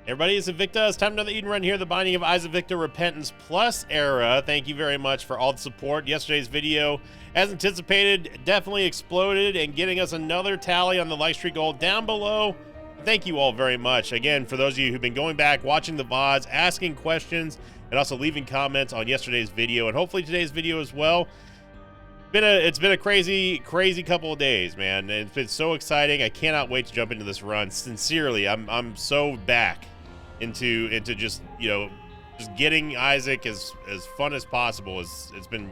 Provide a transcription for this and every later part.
Everybody, it's Invicta. It's time for another Eden run here, the Binding of Isaac Victor Repentance Plus era. Thank you very much for all the support. Yesterday's video, as anticipated, definitely exploded and getting us another tally on the like streak goal down below. Thank you all very much. Again, for those of you who've been going back, watching the VODs, asking questions, and also leaving comments on yesterday's video, and hopefully today's video as well. It's been a crazy couple of days, man. It's been so exciting. I cannot wait to jump into this run. Sincerely, I'm so back into just, you know, just getting Isaac as fun as possible. It's been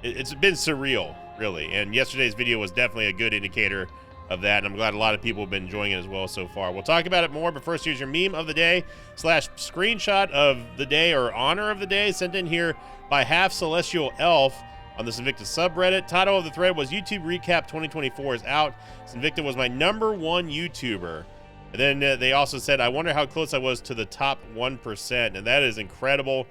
surreal, really. And yesterday's video was definitely a good indicator of that, and I'm glad a lot of people have been enjoying it as well so far. We'll talk about it more, but first, here's your meme of the day / screenshot of the day, or honor of the day, sent in here by Half Celestial Elf on the Invicta subreddit. Title of the thread was YouTube Recap 2024 is out. Invicta was my #1 YouTuber. And then they also said, I wonder how close I was to the top 1%. And that is incredible.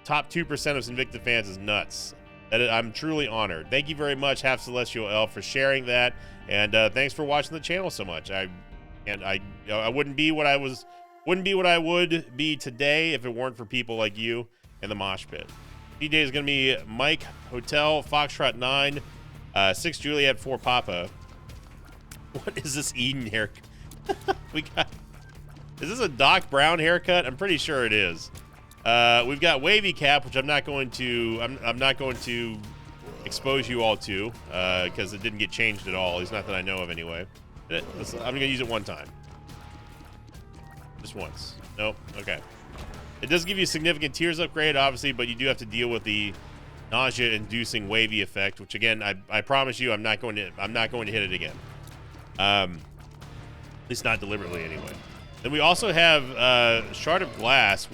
Top 2% of Invicta fans is nuts. I'm truly honored. Thank you very much, Half Celestial Elf, for sharing that. And thanks for watching the channel so much. I wouldn't be what I would be today if it weren't for people like you and the Mosh Pit. DJ is going to be Mike Hotel Foxtrot 9 6 Juliet 4 Papa. What is this Eden haircut? Is this a Doc Brown haircut? I'm pretty sure it is. We've got Wavy Cap, which I'm not going to expose you all to because it didn't get changed at all. At least not that I know of anyway. I'm going to use it one time. Just once. Nope. Okay. It does give you a significant tears upgrade, obviously, but you do have to deal with the nausea-inducing wavy effect, which again, I promise you, I'm not going to hit it again. At least not deliberately, anyway. Then we also have Shard of Glass,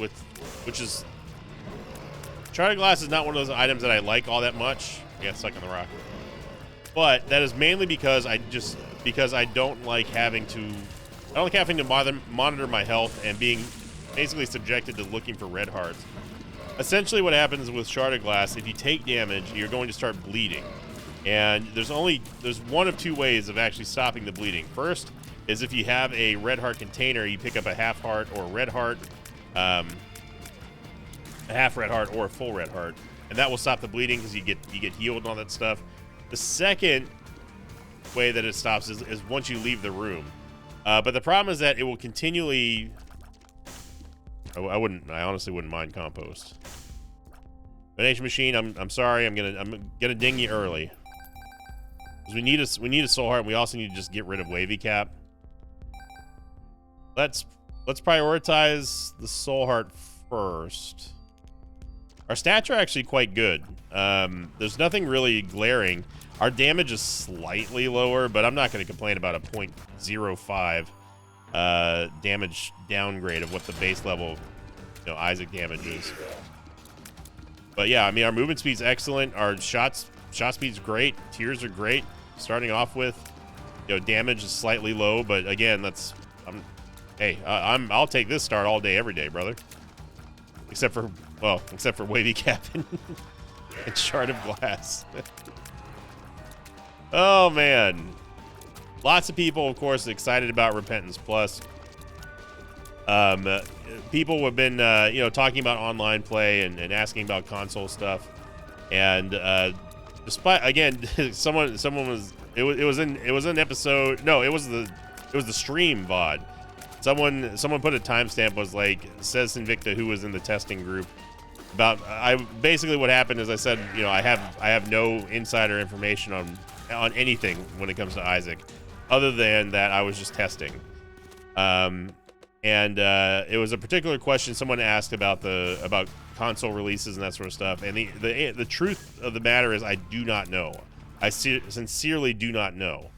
Shard of Glass is not one of those items that I like all that much. I got stuck on the rock. But that is mainly because I don't like having to monitor my health and being basically subjected to looking for red hearts. Essentially what happens with Shard of Glass, if you take damage, you're going to start bleeding. And there's one of two ways of actually stopping the bleeding. First is if you have a red heart container, you pick up a half heart or a red heart, a half red heart or a full red heart, and that will stop the bleeding because you get healed and all that stuff. The second way that it stops is once you leave the room. But the problem is that it will continually. I honestly wouldn't mind compost. Donation Machine, I'm sorry, I'm gonna ding you early. We need a soul heart, and we also need to just get rid of Wavy Cap. Let's prioritize the soul heart first. Our stats are actually quite good. There's nothing really glaring. Our damage is slightly lower, but I'm not going to complain about a 0.05 damage downgrade of what the base level, you know, Isaac damage is. But yeah, I mean, our movement speed's excellent. Our shot speed's great. Tears are great. Starting off with, you know, damage is slightly low, but again, I'll take this start all day, every day, brother. Except for Wavy Cap and Shard of Glass. Oh man, lots of people, of course, excited about Repentance Plus. People have been, talking about online play and asking about console stuff, and despite, again, someone was it was an episode. No, it was the stream VOD. Someone put a timestamp, was like, says Invicta, who was in the testing group, about basically what happened is I said, you know, I have no insider information on anything when it comes to Isaac, other than that I was just testing. It was a particular question someone asked about console releases and that sort of stuff, and the truth of the matter is I do not know. I sincerely do not know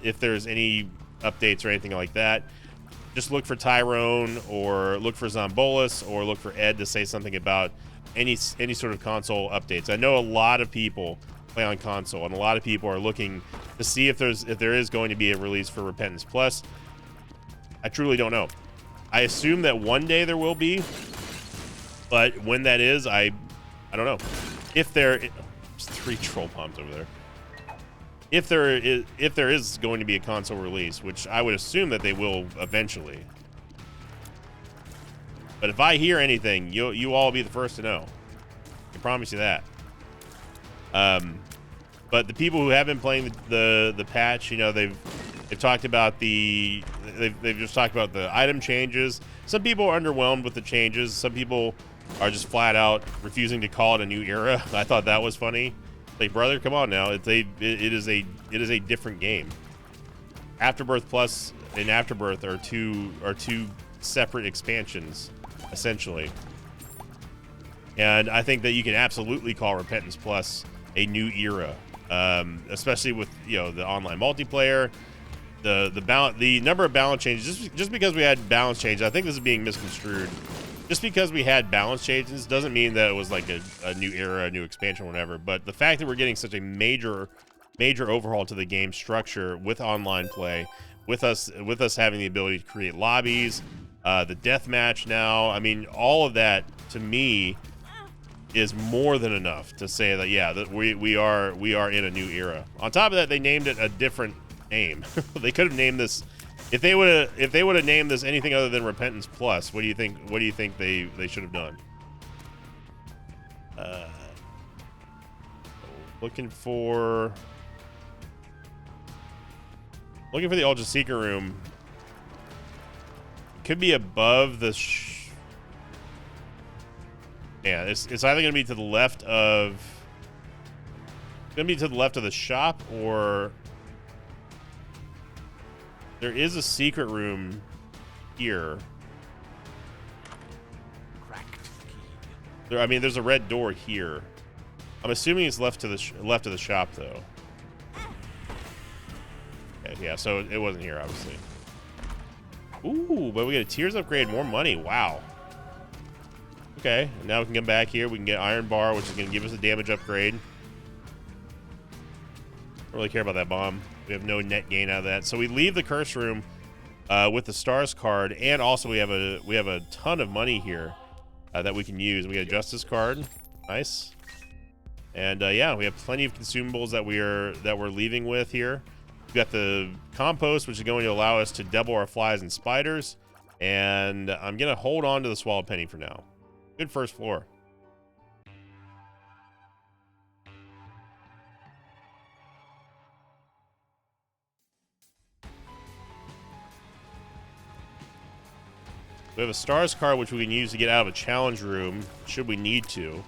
if there's any updates or anything like that. Just look for Tyrone, or look for Zombolus, or look for Ed to say something about any sort of console updates. I know a lot of people play on console, and a lot of people are looking to see if there is going to be a release for Repentance Plus. I truly don't know. I assume that one day there will be, but when that is, I don't know. If there's 3 troll bombs over there. If there is going to be a console release, which I would assume that they will eventually, But if I hear anything, you all be the first to know. I promise you that. But the people who have been playing the patch, you know, they've talked about they've just talked about the item changes. Some people are underwhelmed with the changes. Some people are just flat out refusing to call it a new era. I thought that was funny. Like, brother, come on now. It is a different game. Afterbirth Plus and Afterbirth are two separate expansions, essentially. And I think that you can absolutely call Repentance Plus a new era, especially with, you know, the online multiplayer, the number of balance changes. Just because we had balance changes, I think this is being misconstrued. Just because we had balance changes doesn't mean that it was like a new era, a new expansion, whatever. But the fact that we're getting such a major overhaul to the game structure with online play, with us having the ability to create lobbies, the deathmatch now, I mean, all of that to me is more than enough to say that, yeah, that we are in a new era. On top of that, they named it a different name. They could have named this, if they would have named this anything other than Repentance Plus, what do you think they should have done? Looking for the Ultra Secret Room. Could be above the yeah, it's either gonna be to the left of the shop, or there is a secret room here. I mean, there's a red door here. I'm assuming it's left of the shop, though. Okay, yeah, so it wasn't here, obviously. Ooh, but we get a tiers upgrade, more money. Wow. Okay, now we can come back here. We can get Iron Bar, which is going to give us a damage upgrade. Don't really care about that bomb. We have no net gain out of that. So we leave the curse room with the stars card, and also we have a ton of money here that we can use. We got a justice card, nice, and yeah, we have plenty of consumables that we're leaving with here. We got the compost, which is going to allow us to double our flies and spiders, and I'm gonna hold on to the swallowed penny for now. Good first floor. We have a stars card, which we can use to get out of a challenge room, should we need to.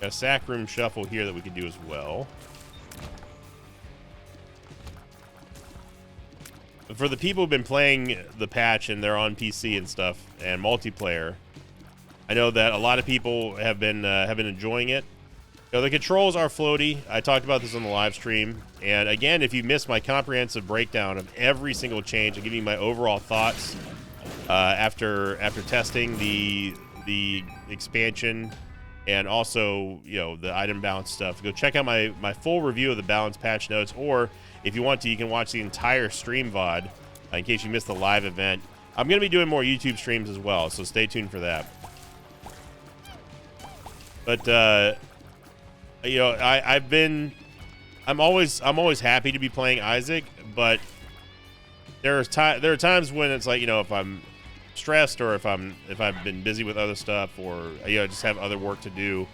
Got a sack room shuffle here that we could do as well. But for the people who've been playing the patch and they're on PC and stuff and multiplayer, I know that a lot of people have been enjoying it. You know, the controls are floaty. I talked about this on the live stream. And again, if you missed my comprehensive breakdown of every single change and giving you my overall thoughts after testing the expansion and also, you know, the item balance stuff, go check out my full review of the balance patch notes, or if you want to, you can watch the entire stream VOD in case you missed the live event. I'm going to be doing more YouTube streams as well, so stay tuned for that. But you know, I'm always happy to be playing Isaac, but there are times when it's like, you know, if I'm stressed or if I've been busy with other stuff, or, you know, just have other work to do,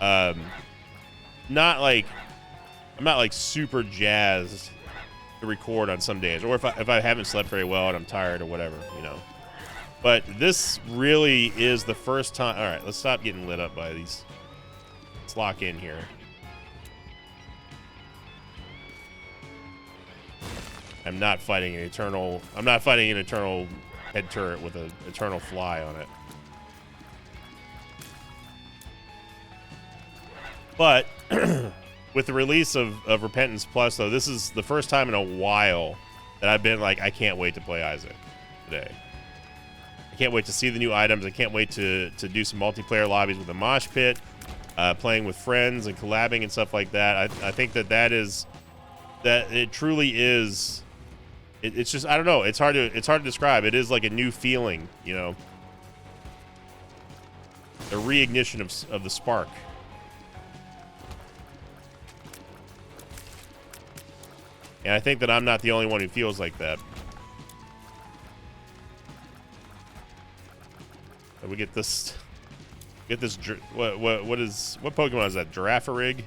I'm not like super jazzed to record on some days, or if I haven't slept very well and I'm tired or whatever, you know. But this really is the first time. All right, let's stop getting lit up by these. Let's lock in here. I'm not fighting an eternal head turret with an eternal fly on it. But with the release of Repentance Plus, though, this is the first time in a while that I've been like, I can't wait to play Isaac today. I can't wait to see the new items. I can't wait to do some multiplayer lobbies with the Mosh Pit, playing with friends and collabing and stuff like that. I think that it truly is. It's just, I don't know. It's hard to describe. It is like a new feeling, you know. The reignition of the spark. And I think that I'm not the only one who feels like that. we get this. Get this. What Pokemon is that? Girafarig. You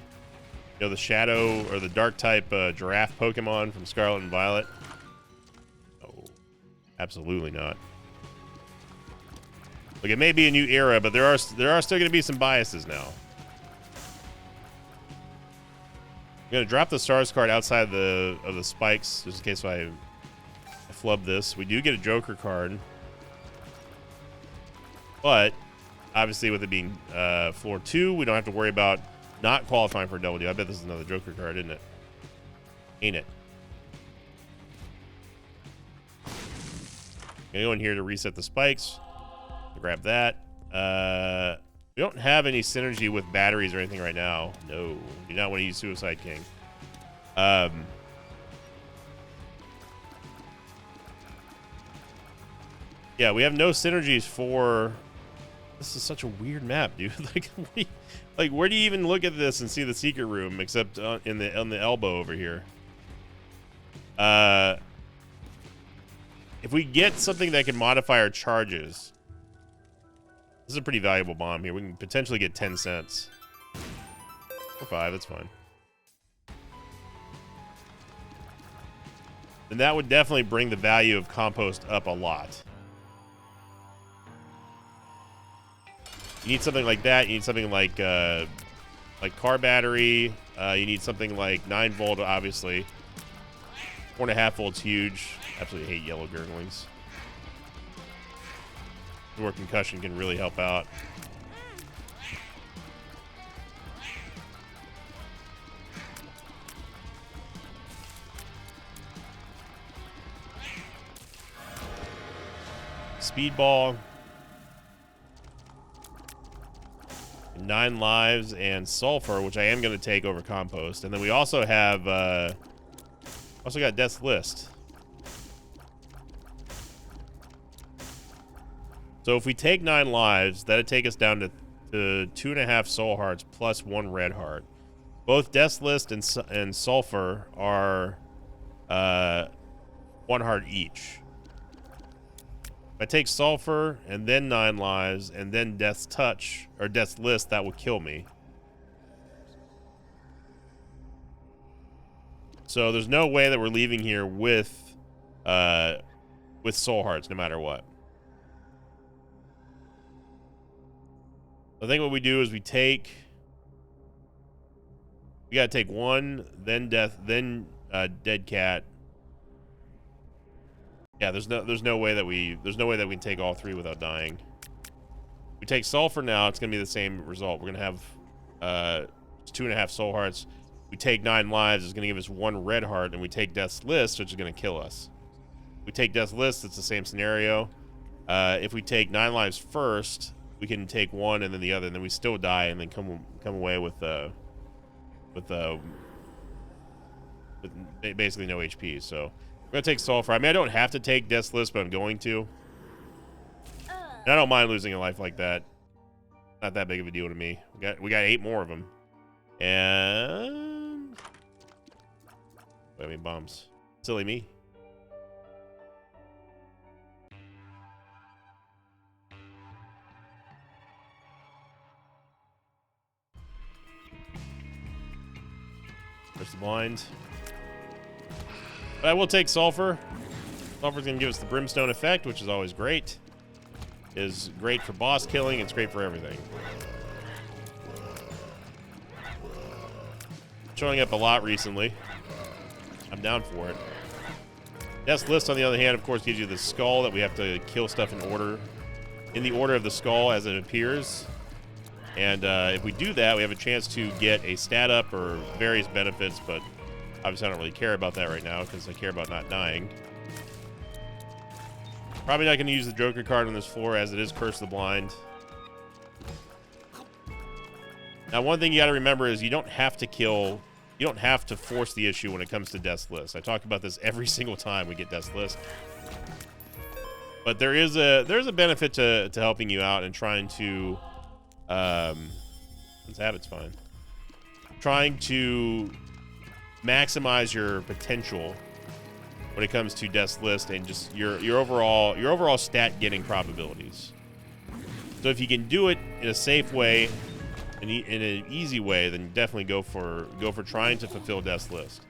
know, the shadow or the dark type giraffe Pokemon from Scarlet and Violet. Oh, absolutely not. Look, it may be a new era, but there are still going to be some biases now. I'm gonna drop the stars card outside of the spikes just in case I flub this. We do get a Joker card, but obviously with it being floor 2, we don't have to worry about not qualifying for a double D. I bet this is another Joker card, isn't it? Ain't it? Gonna go in here to reset the spikes. Grab that. We don't have any synergy with batteries or anything right now. No, do not want to use Suicide King. Yeah, we have no synergies for. This is such a weird map, dude. Like, where do you even look at this and see the secret room except on the elbow over here? If we get something that can modify our charges. This is a pretty valuable bomb here. We can potentially get 10 cents. Or 5, that's fine. And that would definitely bring the value of compost up a lot. You need something like that. You need something like car battery. You need something like 9 volt, obviously. 4.5 volts, huge. Absolutely hate yellow gurglings. Where concussion can really help out. Speedball. 9 lives and sulfur, which I am going to take over compost. And then we also have got Death's List. So if we take 9 lives, that'd take us down to 2.5 soul hearts plus 1 red heart. Both Death's List and Sulfur are 1 heart each. If I take Sulfur and then 9 lives and then Death's Touch or Death's List, that will kill me. So there's no way that we're leaving here with soul hearts, no matter what. I think what we do is we gotta take 1, then dead cat. Yeah, there's no way that we can take all 3 without dying. We take sulfur now, it's gonna be the same result. We're gonna have 2.5 soul hearts. We take 9 lives, it's gonna give us 1 red heart, and we take Death's List, which is gonna kill us. We take Death's List, it's the same scenario. If we take 9 lives first, we can take 1 and then the other, and then we still die, and then come away with basically no HP. So we're gonna take sulfur. I mean, I don't have to take Death's List, but I'm going to. And I don't mind losing a life like that. Not that big of a deal to me. We got 8 more of them, and I mean bombs. Silly me. There's the blind. But I will take sulfur. Sulfur's gonna give us the brimstone effect, which is always great. Is great for boss killing. It's great for everything. Showing up a lot recently. I'm down for it. Death's List, on the other hand, of course, gives you the skull that we have to kill stuff in the order of the skull as it appears. And if we do that, we have a chance to get a stat up or various benefits, but obviously I don't really care about that right now because I care about not dying. Probably not going to use the Joker card on this floor as it is Curse the Blind. Now, one thing you got to remember is you don't have to force the issue when it comes to Death's List. I talk about this every single time we get Death's List. But there's a benefit to helping you out and trying to this habit's fine. Trying to maximize your potential when it comes to Death's List and just your overall stat getting probabilities. So if you can do it in a safe way, in an easy way, then definitely go for trying to fulfill Death's List.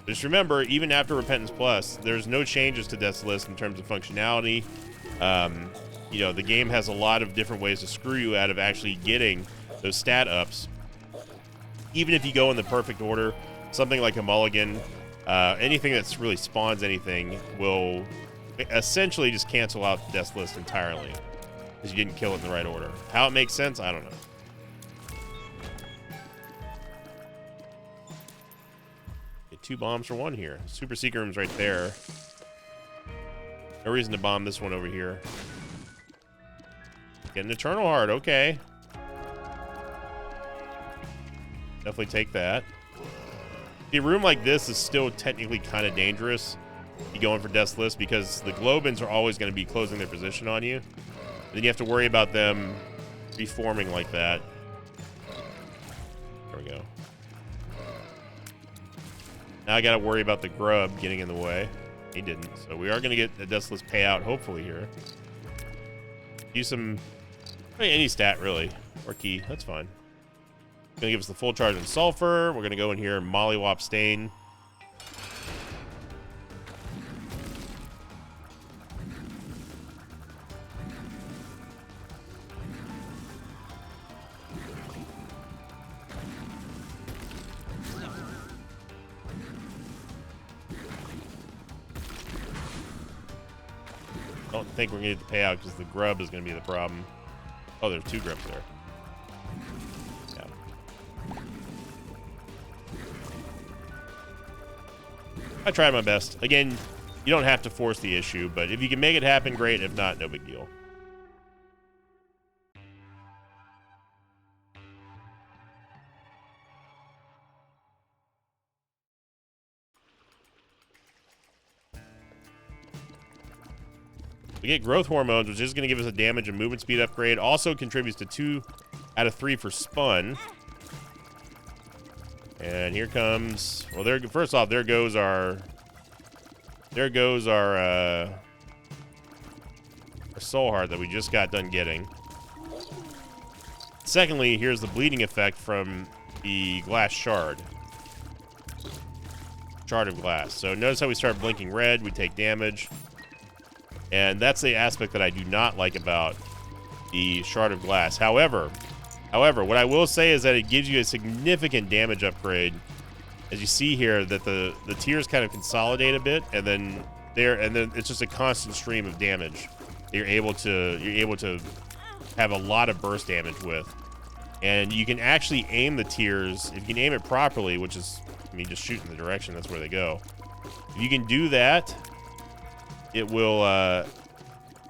Just remember, even after Repentance Plus, there's no changes to Death's List in terms of functionality. You know, the game has a lot of different ways to screw you out of actually getting those stat ups. Even if you go in the perfect order, something like a mulligan, anything that's really spawns anything will essentially just cancel out Death's List entirely because you didn't kill it in the right order. How it makes sense, I don't know. Get 2 bombs for 1 here. Super secret room's right there. No reason to bomb this one over here. Get an Eternal Heart, okay. Definitely take that. A room like this is still technically kind of dangerous. You going for Death's List because the Globins are always going to be closing their position on you. Then you have to worry about them reforming like that. There we go. Now I got to worry about the grub getting in the way. He didn't. So we are going to get a Death's List payout hopefully here. Use some, I mean, any stat really, or key. That's fine. Gonna give us the full charge on Sulfur. We're gonna go in here and Mollywop Stain. Don't think we're gonna get the payout because the grub is gonna be the problem. Oh, there's 2 grubs there. I tried my best. Again, you don't have to force the issue, but if you can make it happen, great. If not, no big deal. We get growth hormones, which is going to give us a damage and movement speed upgrade. Also contributes to 2 out of 3 for spun. And here comes, well, there. First off, there goes our soul heart that we just got done getting. Secondly, here's the bleeding effect from the glass shard. Shard of glass. So notice how we start blinking red, we take damage. And that's the aspect that I do not like about the shard of glass. However, what I will say is that it gives you a significant damage upgrade. As you see here, that the tiers kind of consolidate a bit, and then it's just a constant stream of damage. You're able to have a lot of burst damage with, and you can actually aim the tiers if you can aim it properly, which is, I mean, just shoot in the direction. That's where they go. If you can do that, it will.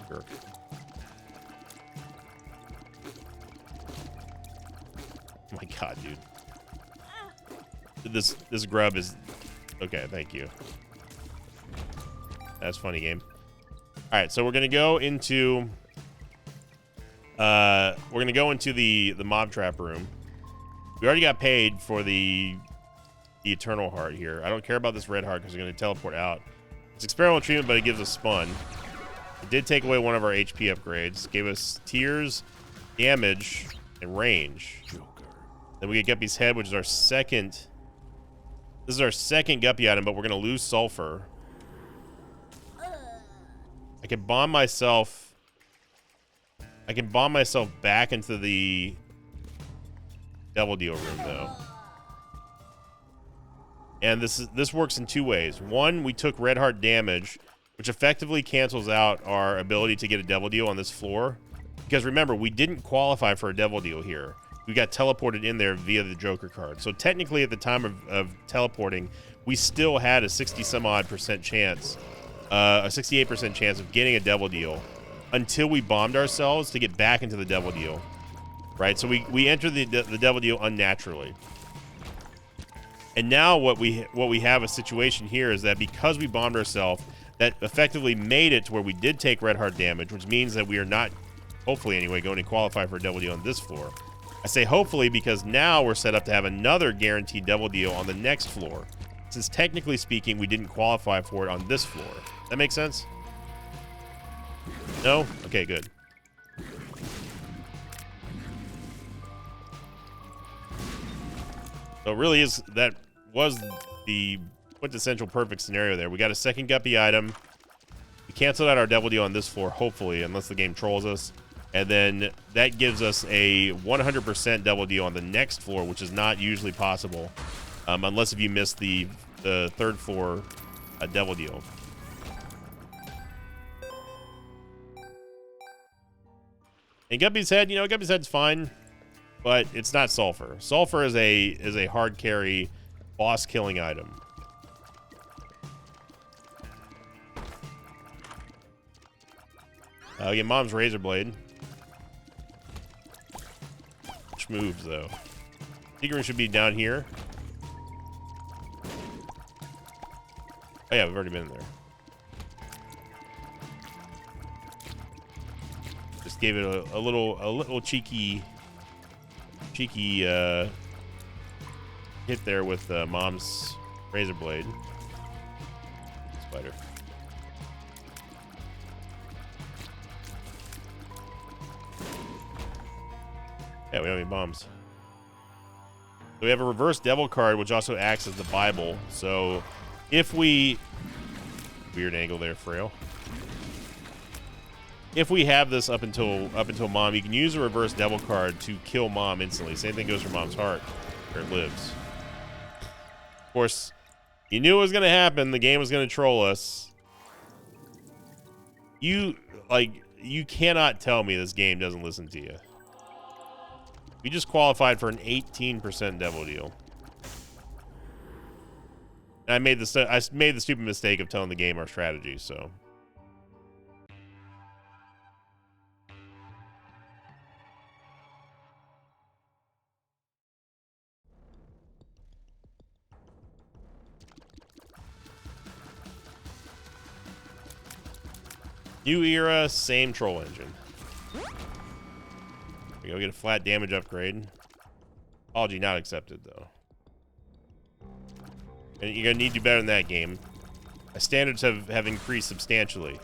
Jerk. Oh my god, dude. This grub is okay, thank you. That's funny game. Alright, so we're gonna go into the mob trap room. We already got paid for the Eternal Heart here. I don't care about this red heart because we're gonna teleport out. It's experimental treatment, but it gives us spun. It did take away one of our HP upgrades. Gave us tears, damage, and range. Then we get Guppy's Head, which is our second. This is our second Guppy item, but we're gonna lose sulfur. I can bomb myself. I can bomb myself back into the Devil Deal room, though. And this works in 2 ways. One, we took red heart damage, which effectively cancels out our ability to get a Devil Deal on this floor. Because remember, we didn't qualify for a Devil Deal here. We got teleported in there via the Joker card. So technically, at the time of teleporting, we still had a 60-some-odd% chance, a 68% chance of getting a Devil Deal until we bombed ourselves to get back into the Devil Deal, right? So we entered the Devil Deal unnaturally. And now what we have a situation here is that because we bombed ourselves, that effectively made it to where we did take red heart damage, which means that we are not, hopefully anyway, going to qualify for a Devil Deal on this floor. I say hopefully because now we're set up to have another guaranteed Devil Deal on the next floor, since technically speaking, we didn't qualify for it on this floor. That make sense? No? Okay, good. So it really is, that was the quintessential perfect scenario there. We got a second guppy item. We canceled out our devil deal on this floor, hopefully, unless the game trolls us. And then that gives us a 100% devil deal on the next floor, which is not usually possible, unless if you miss the third floor devil deal. And Guppy's Head, you know, Guppy's Head's fine, but it's not Sulfur. Sulfur is a hard carry, boss killing item. We get Mom's Razor Blade. Which moves, though. Secret room should be down here. Oh, yeah, we've already been there. Just gave it a little cheeky hit there with Mom's Razor Blade. Spider. Yeah, we don't have any bombs. So we have a reverse devil card, which also acts as the Bible. So if we... Weird angle there, Frail. If we have this up until Mom, you can use a reverse devil card to kill Mom instantly. Same thing goes for Mom's heart, where it lives. Of course, you knew it was going to happen. The game was going to troll us. You cannot tell me this game doesn't listen to you. We just qualified for an 18% devil deal. And I made the stupid mistake of telling the game our strategy, so. New era, same troll engine. We go get a flat damage upgrade. Apology not accepted, though. And you're gonna need to do better than that game. My standards have increased substantially.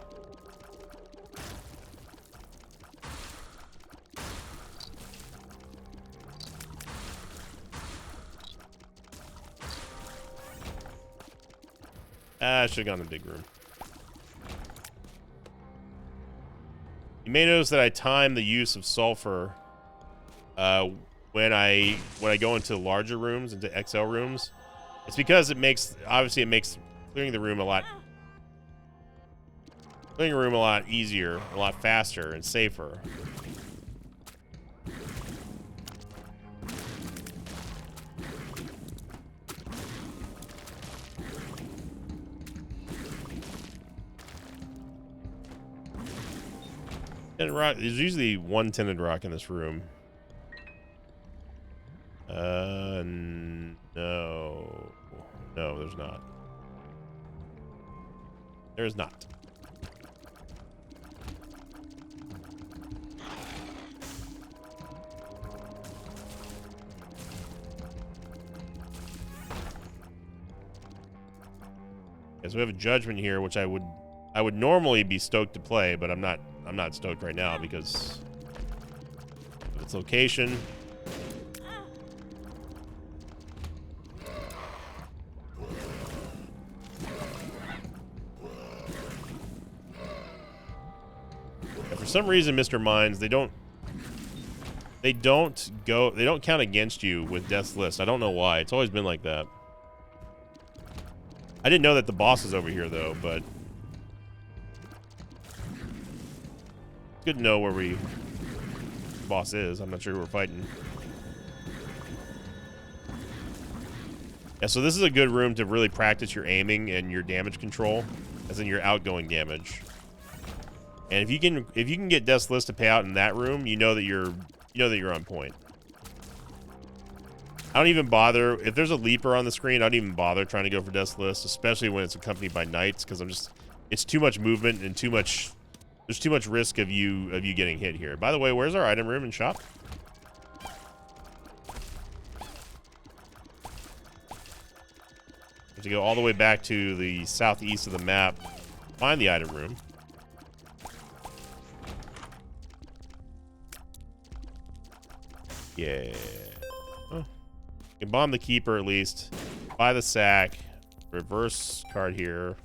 I should have gone to the big room. You may notice that I time the use of sulfur when I go into larger rooms, into XL rooms. It's because it makes clearing the room a lot easier, a lot faster, and safer. Tinted rock. There's usually one tinted rock in this room. No, there's not. There's not. Okay, so we have a judgment here, which I would normally be stoked to play, but I'm not stoked right now because of its location. For some reason, Mr. Mines, they don't count against you with Death's List. I don't know why. It's always been like that. I didn't know that the boss is over here though, but good to know where the boss is. I'm not sure who we're fighting. Yeah, so this is a good room to really practice your aiming and your damage control, as in your outgoing damage. And if you can get Death's List to pay out in that room, you know that you're on point. I don't even bother if there's a leaper on the screen. I don't even bother trying to go for Death's List, especially when it's accompanied by knights, because it's too much movement and there's too much risk of you getting hit here. By the way, where's our item room and shop? We have to go all the way back to the southeast of the map, find the item room. Yeah. Oh. can bomb the keeper at least. Buy the sack. Reverse card here.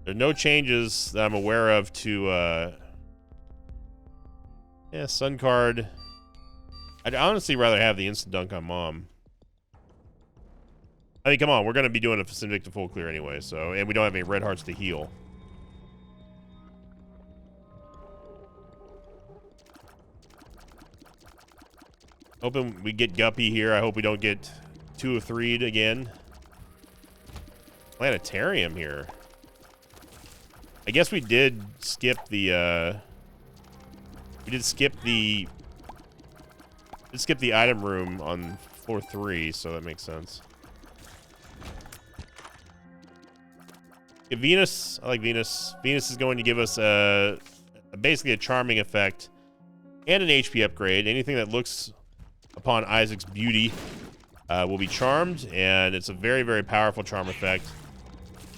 There's no changes that I'm aware of to, yeah, Sun card. I'd honestly rather have the instant dunk on Mom. I mean, come on, we're going to be doing a Sinvicta full clear anyway, so, and we don't have any red hearts to heal. Hoping we get Guppy here. I hope we don't get 2 of 3'd again. Planetarium here. I guess we did skip the, we did skip the item room on floor 3, so that makes sense. Yeah, Venus, I like Venus. Venus is going to give us basically a charming effect and an HP upgrade. Anything that looks upon Isaac's beauty will be charmed, and it's a very, very powerful charm effect.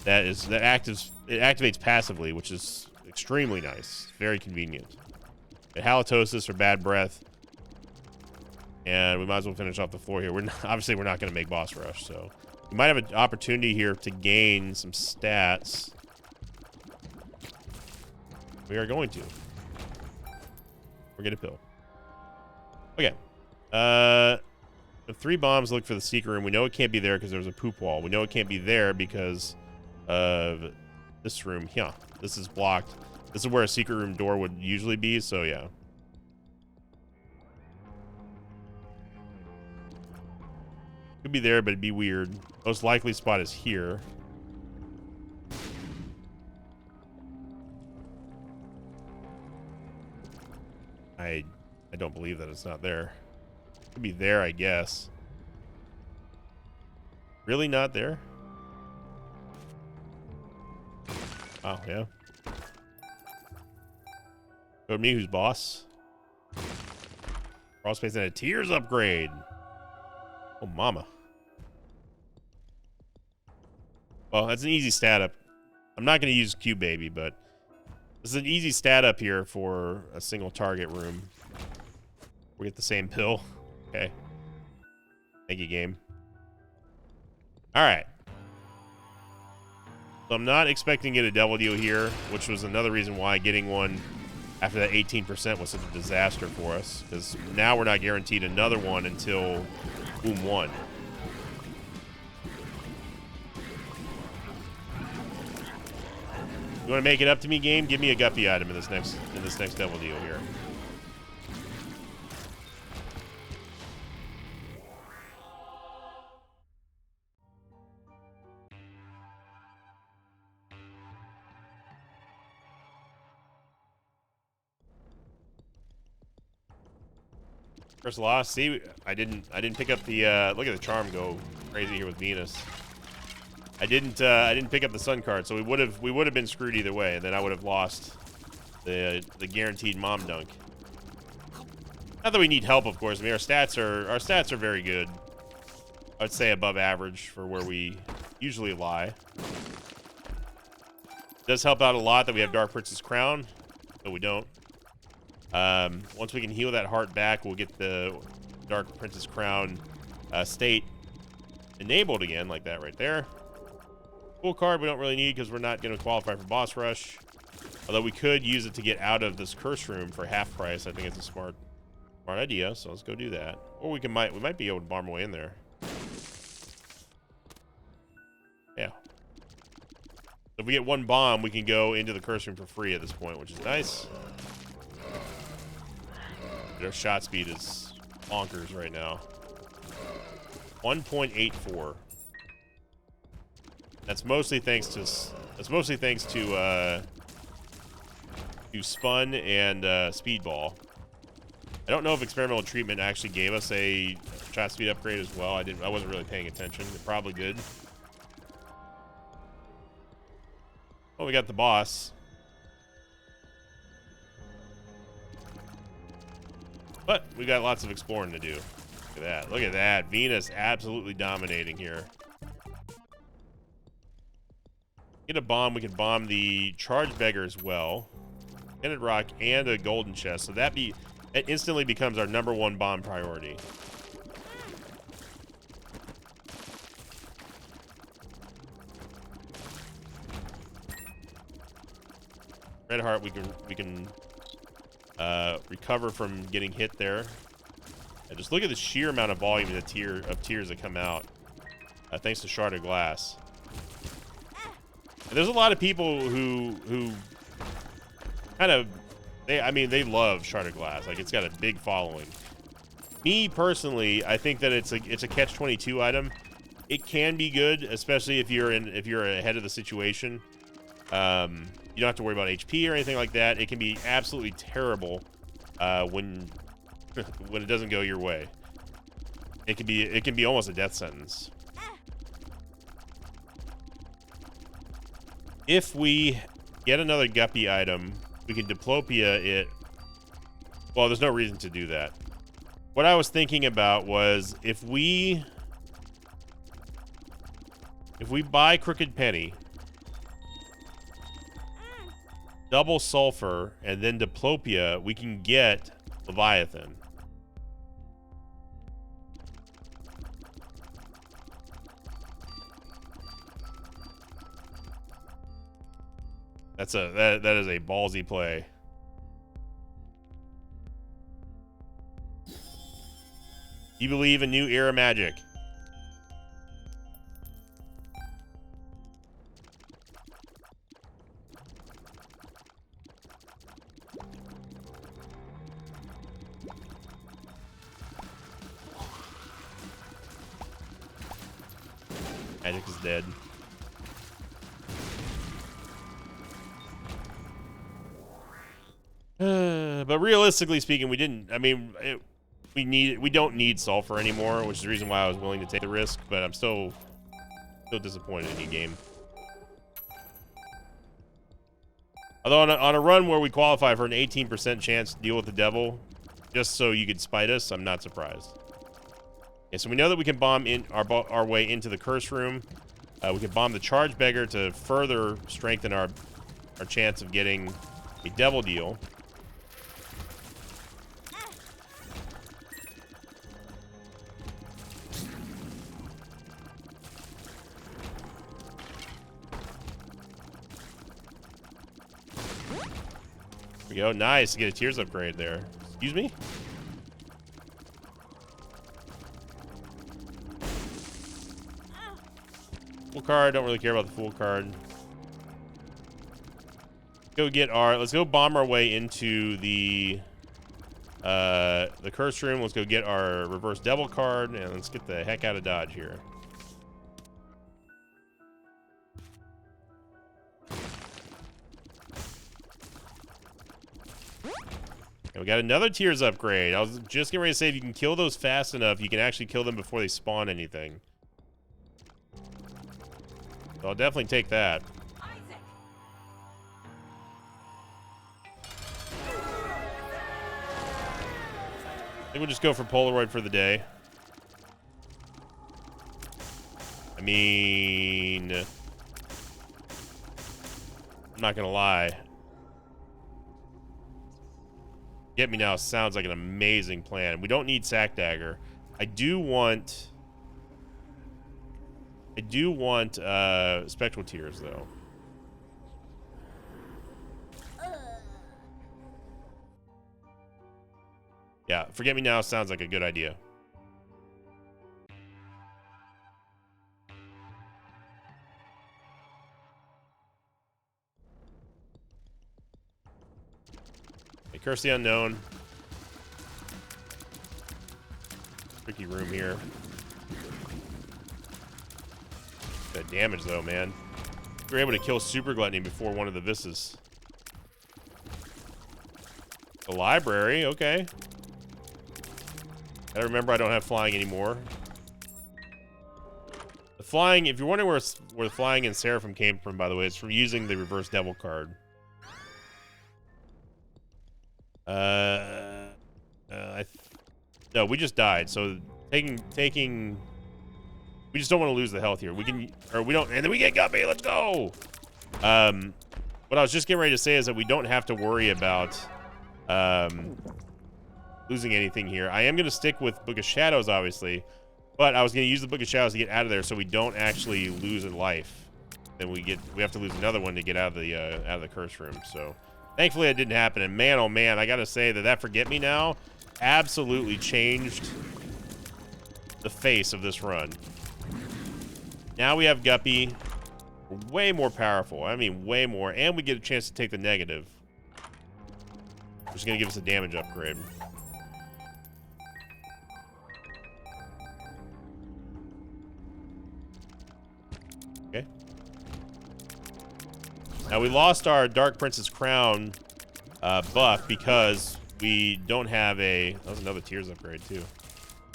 It activates passively, which is extremely nice. Very convenient. But halitosis for bad breath. And we might as well finish off the floor here. Obviously we're not going to make boss rush, so we might have an opportunity here to gain some stats. We are going to. We're get a pill. Okay. The 3 bombs look for the secret room. We know it can't be there because there's a poop wall. We know it can't be there because of this room. Yeah, this is blocked. This is where a secret room door would usually be, so yeah. Could be there, but it'd be weird. Most likely spot is here. I don't believe that it's not there. Could be there, I guess. Really not there? Oh, yeah. Go to me, who's boss? Crawl space and a tears upgrade. Oh, mama. Well, that's an easy stat up. I'm not going to use Q Baby, but this is an easy stat up here for a single target room. We get the same pill. Okay. Thank you, game. All right. So I'm not expecting to get a double deal here, which was another reason why getting one after that 18% was such a disaster for us, because now we're not guaranteed another one until Boom 1. You want to make it up to me, game? Give me a Guppy item in this next double deal here. First loss. See, I didn't pick up the look at the charm go crazy here with Venus. I didn't pick up the Sun card, so we would have been screwed either way, and then I would have lost the guaranteed Mom dunk. Not that we need help, of course. I mean, our stats are very good. I'd say above average for where we usually lie. It does help out a lot that we have Dark Prince's Crown, but we don't. Once we can heal that heart back, we'll get the Dark Prince's Crown state enabled again, like that right there. Full card we don't really need because we're not going to qualify for boss rush. Although we could use it to get out of this curse room for half price. I think it's a smart idea, so let's go do that. Or we might be able to bomb our way in there. Yeah. If we get one bomb, we can go into the curse room for free at this point, which is nice. Our shot speed is bonkers right now. 1.84. That's mostly thanks to Spun and Speedball. I don't know if experimental treatment actually gave us a shot speed upgrade as well. I wasn't really paying attention. It probably did. Oh, we got the boss. But we got lots of exploring to do. Look at that. Look at that. Venus absolutely dominating here. Get a bomb. We can bomb the Charge Beggar as well. Ended Rock and a Golden Chest. So it instantly becomes our #1 bomb priority. Red heart, we can recover from getting hit there. And just look at the sheer amount of volume of tears that come out, thanks to Shard of Glass. And there's a lot of people who kind of they love Shard of Glass. Like, it's got a big following. Me personally, I think that it's a catch-22 item. It can be good, especially if you're ahead of the situation. You don't have to worry about HP or anything like that. It can be absolutely terrible when when it doesn't go your way. It can be almost a death sentence. If we get another Guppy item, we can Diplopia it. Well, there's no reason to do that. What I was thinking about was if we buy Crooked Penny, double Sulfur, and then Diplopia, we can get Leviathan. That is a ballsy play. You believe in new era magic. Magic is dead. But realistically speaking, we didn't. I mean, we don't need Sulfur anymore, which is the reason why I was willing to take the risk. But I'm still disappointed in you, game. Although on a run where we qualify for an 18% chance to deal with the devil, just so you could spite us, I'm not surprised. Okay, so we know that we can bomb in our way into the curse room. We can bomb the charge beggar to further strengthen our chance of getting a devil deal. There we go. Nice to get a tears upgrade there. Excuse me? Fool card. Don't really care about the Fool card. Let's go bomb our way into the curse room. Let's go get our reverse devil card, and let's get the heck out of Dodge here. And we got another tears upgrade. I was just getting ready to say, if you can kill those fast enough, you can actually kill them before they spawn anything. So I'll definitely take that. I think we'll just go for Polaroid for the day. I mean, I'm not gonna lie. Get Me Now sounds like an amazing plan. We don't need Sack Dagger. I do want Spectral Tears though. Yeah, Forget Me Now sounds like a good idea. Okay, Curse the Unknown. Tricky room here. That damage though, man. We're able to kill Super Gluttony before one of the Visas. The library, okay. I remember I don't have flying anymore. The flying, if you're wondering where the flying in Seraphim came from, by the way, it's from using the reverse devil card. No, we just died. So taking, we just don't want to lose the health here. We can, or we don't, and then we get Guppy. Let's go. What I was just getting ready to say is that we don't have to worry about losing anything here. I am going to stick with Book of Shadows, obviously, but I was going to use the Book of Shadows to get out of there so we don't actually lose a life. Then we have to lose another one to get out of the curse room. So Thankfully, it didn't happen. And man, oh man, I gotta say that Forget Me Now absolutely changed the face of this run. Now we have Guppy. We're way more powerful. I mean, way more. And we get a chance to take the negative, which is gonna give us a damage upgrade. Okay. Now we lost our Dark Princess Crown buff because we don't have a... That was another Tears upgrade, too.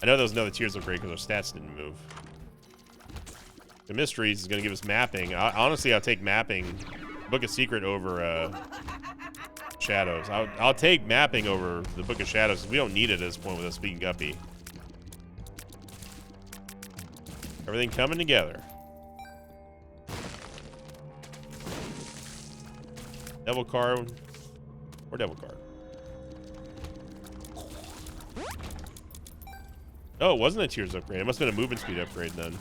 I know that was another Tears upgrade because our stats didn't move. The Mysteries is going to give us mapping. Honestly, I'll take mapping. Book of Secret over Shadows. I'll take mapping over the Book of Shadows. We don't need it at this point with us being Guppy. Everything coming together. Devil card. Or devil card. Oh, it wasn't a Tears upgrade. It must have been a movement speed upgrade then.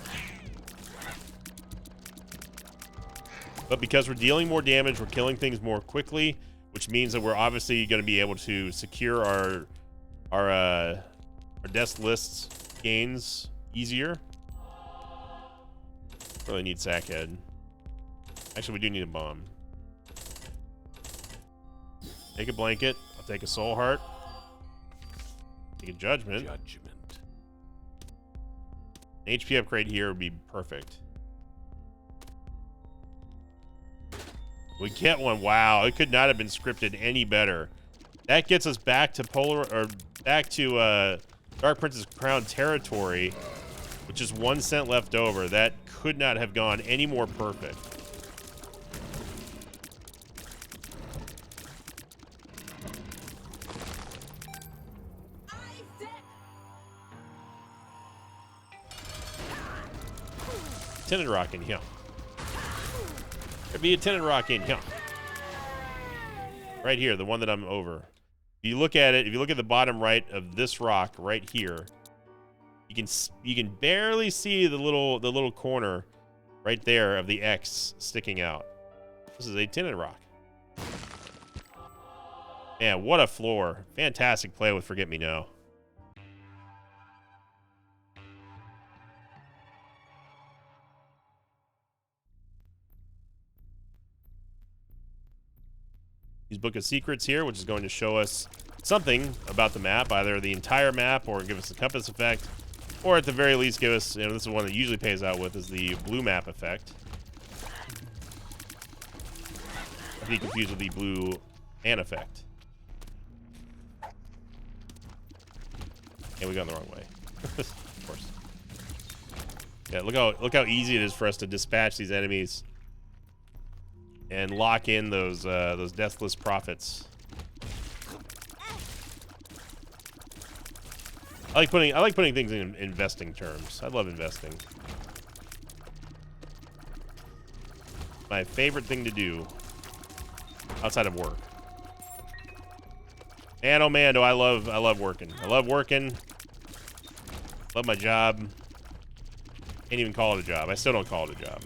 But because we're dealing more damage, we're killing things more quickly, which means that we're obviously going to be able to secure our death lists gains easier. Really need Sackhead. Actually, we do need a bomb. Take a blanket. I'll take a soul heart. Take a judgment. An HP upgrade here would be perfect. We get one. Wow, it could not have been scripted any better. That gets us back to Dark Princess Crown territory, which is 1 cent left over. That could not have gone any more perfect. Tinted Rock in here. There'd be a Tinted Rock in here. Right here, the one that I'm over. If you look at it, if you look at the bottom right of this rock right here, you can barely see the little corner right there of the X sticking out. This is a Tinted Rock. Man, what a floor. Fantastic play with Forget Me Now. Use Book of Secrets here, which is going to show us something about the map, either the entire map or give us a compass effect, or at the very least give us, you know, this is one that usually pays out with, is the blue map effect. Not to be confused with the blue man effect. And we got the wrong way. Of course. Yeah, look how easy it is for us to dispatch these enemies and lock in those deathless prophets. I like putting things in investing terms. I love investing. My favorite thing to do outside of work. Man, oh man, do I love working. I love working. Love my job. Can't even call it a job. I still don't call it a job.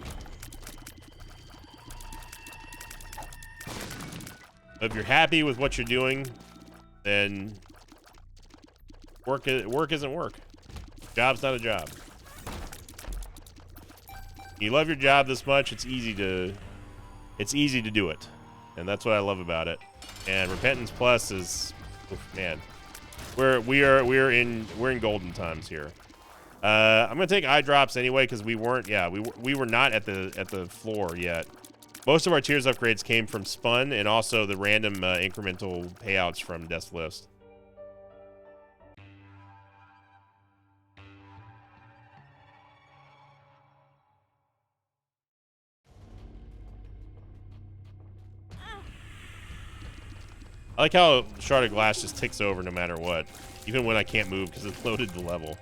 If you're happy with what you're doing, then work isn't work. Job's not a job. You love your job this much, it's easy to do it. And that's what I love about it. And Repentance Plus is, man, we're in golden times here. I'm gonna take eye drops anyway because we were not at the floor yet. Most of our Tears upgrades came from Spun and also the random incremental payouts from Death's List. I like how Shard of Glass just ticks over no matter what, even when I can't move because it's loaded the level.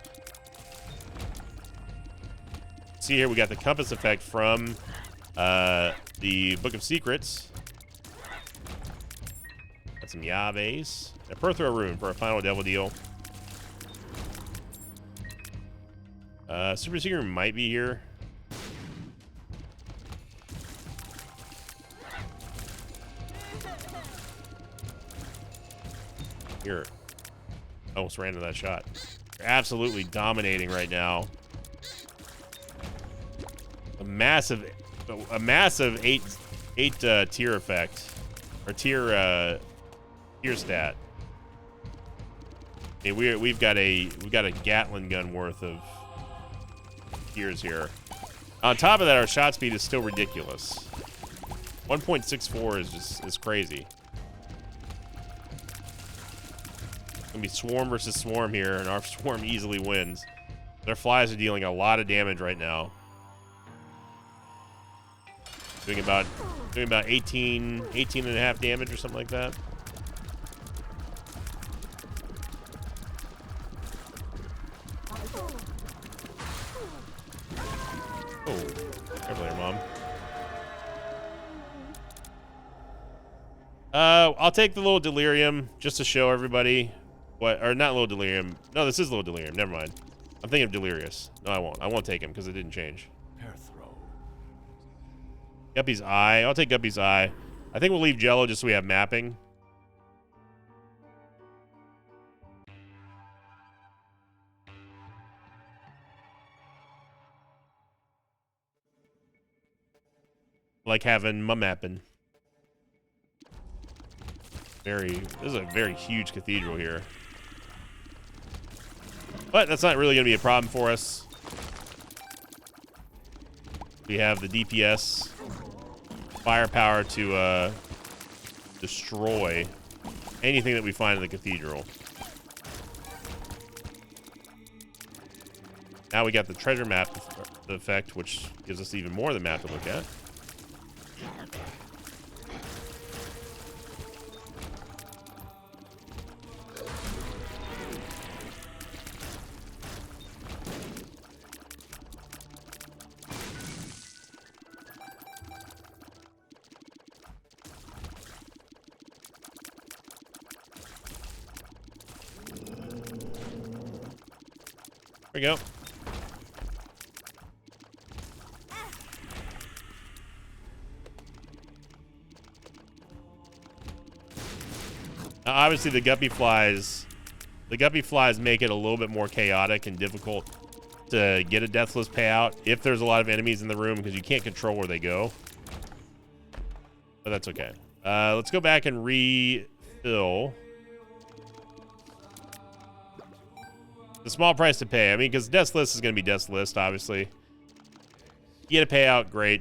See here, we got the compass effect from the Book of Secrets. Got some Yaves. A Perthro Rune for our final Devil Deal. Super Secret might be here. Here. I almost ran into that shot. They're absolutely dominating right now. A massive eight tier effect. Or tier stat. Okay, we've got a Gatling gun worth of tiers here. On top of that, our shot speed is still ridiculous. 1.64 is crazy. It's gonna be swarm versus swarm here, and our swarm easily wins. Their flies are dealing a lot of damage right now. Doing about 18 and a half damage or something like that. Oh, careful there, Mom. I'll take the little delirium just to show everybody what, or not little delirium. No, this is little delirium. Never mind. I'm thinking of delirious. No, I won't. I won't take him because it didn't change. Guppy's Eye. I'll take Guppy's Eye. I think we'll leave Jello just so we have mapping. Like having my mapping. This is a very huge cathedral here. But that's not really going to be a problem for us. We have the DPS firepower to destroy anything that we find in the cathedral. Now we got the treasure map effect, which gives us even more of the map to look at. There we go. Now, obviously, the guppy flies make it a little bit more chaotic and difficult to get a deathless payout if there's a lot of enemies in the room because you can't control where they go. But that's okay. Let's go back and refill. The small price to pay. I mean, because Death's List is going to be Death's List, obviously. You get a payout, great.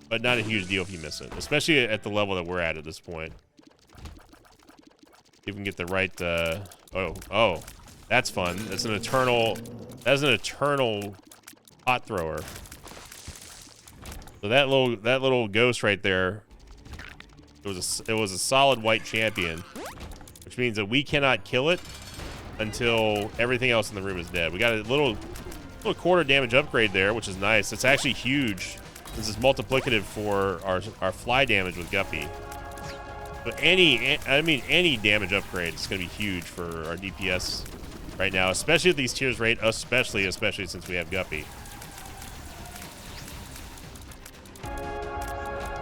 But not a huge deal if you miss it. Especially at the level that we're at this point. If we can get the right... Oh. That's fun. That's an eternal pot thrower. So that little ghost right there, it was a solid white champion. Which means that we cannot kill it until everything else in the room is dead. We got a little quarter damage upgrade there, which is nice. It's actually huge. This is multiplicative for our fly damage with Guppy. But any damage upgrade is going to be huge for our DPS right now, especially at these tiers rate, especially since we have Guppy.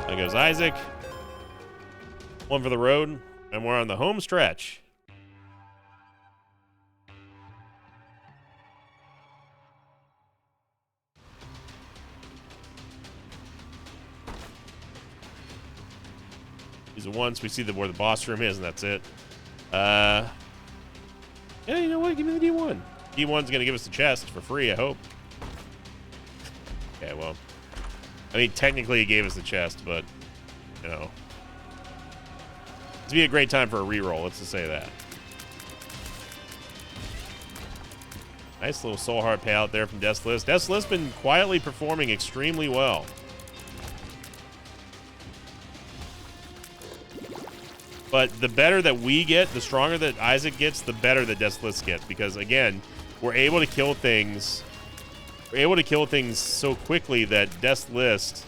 There goes Isaac. One for the road, and we're on the home stretch. Once we see where the boss room is, and that's it. Yeah, you know what? Give me the D1. D1's gonna give us the chest for free, I hope. Okay, well, I mean, technically he gave us the chest, but you know, it'd be a great time for a reroll. Let's just say that. Nice little soul heart payout there from Death's List. Death's List been quietly performing extremely well. But the better that we get, the stronger that Isaac gets, the better that Death's List gets. Because again, we're able to kill things. We're able to kill things so quickly that Death's List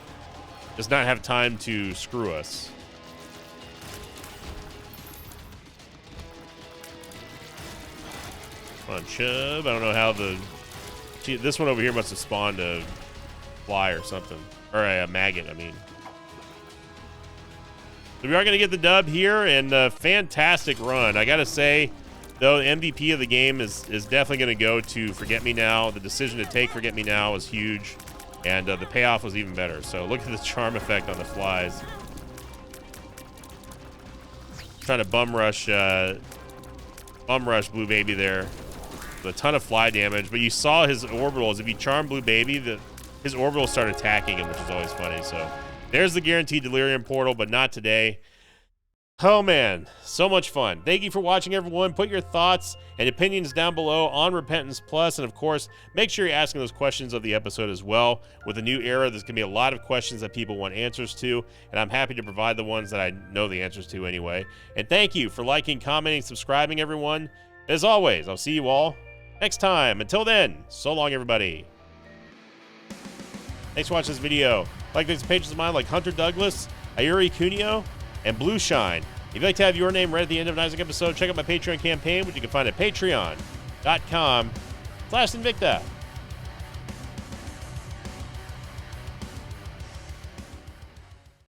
does not have time to screw us. Come on, Chubb. I don't know how this one over here must have spawned a fly or something. Or a maggot, I mean. So we are going to get the dub here, and a fantastic run. I got to say, though, the MVP of the game is definitely going to go to Forget Me Now. The decision to take Forget Me Now was huge, and the payoff was even better. So look at the charm effect on the flies. Trying to bum rush Blue Baby there. A ton of fly damage, but you saw his orbitals. If you charm Blue Baby, his orbitals start attacking him, which is always funny. So there's the guaranteed Delirium portal, but not today. Oh man, so much fun. Thank you for watching, everyone. Put your thoughts and opinions down below on Repentance Plus, and of course, make sure you're asking those questions of the episode as well. With the new era, there's gonna be a lot of questions that people want answers to, and I'm happy to provide the ones that I know the answers to anyway. And thank you for liking, commenting, subscribing, everyone. As always, I'll see you all next time. Until then, so long, everybody. Thanks for watching this video. Like these pages of mine like Hunter Douglas, Ayuri Kunio, and Blue Shine. If you'd like to have your name read at the end of an Isaac episode, check out my Patreon campaign, which you can find at patreon.com/Invicta.